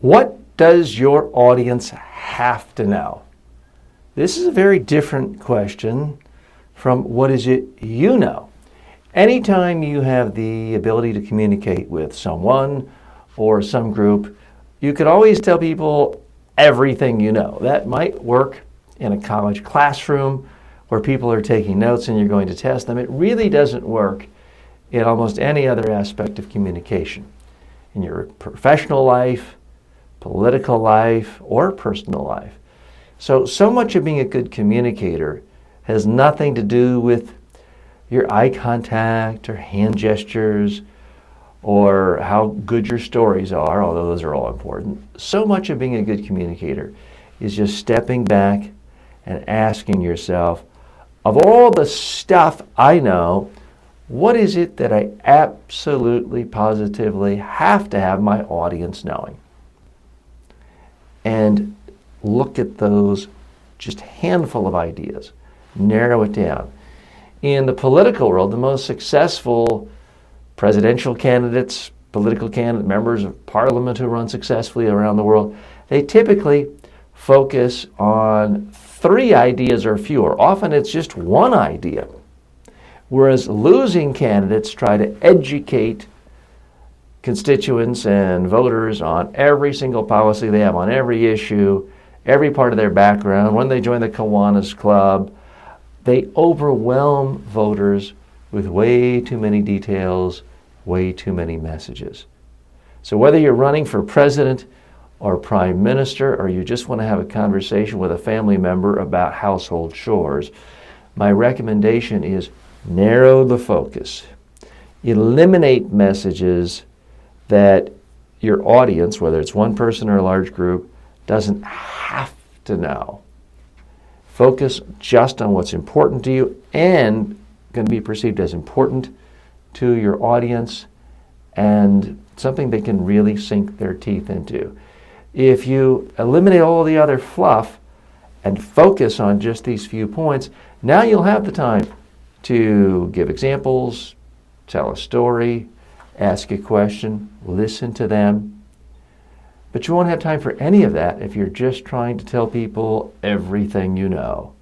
What does your audience have to know? This is a very different question from what is it you know. Anytime you have the ability to communicate with someone or some group, you could always tell people everything you know. That might work in a college classroom where people are taking notes and you're going to test them. It really doesn't work in almost any other aspect of communication. In your professional life, political life, or personal life. So much of being a good communicator has nothing to do with your eye contact or hand gestures or how good your stories are, although those are all important. So much of being a good communicator is just stepping back and asking yourself, of all the stuff I know, what is it that I absolutely, positively have to have my audience knowing? And look at those just handful of ideas. Narrow it down. In the political world, the most successful presidential candidates, political candidate, members of parliament who run successfully around the world, they typically focus on 3 ideas or fewer. Often it's just one idea. Whereas losing candidates try to educate constituents and voters on every single policy they have, on every issue, every part of their background. When they join the Kiwanis Club, they overwhelm voters with way too many details, way too many messages. So whether you're running for president or prime minister, or you just want to have a conversation with a family member about household chores, my recommendation is narrow the focus. Eliminate messages that your audience, whether it's one person or a large group, doesn't have to know. Focus just on what's important to you and going to be perceived as important to your audience and something they can really sink their teeth into. If you eliminate all the other fluff and focus on just these few points, now you'll have the time to give examples, tell a story, ask a question, listen to them. But you won't have time for any of that if you're just trying to tell people everything you know.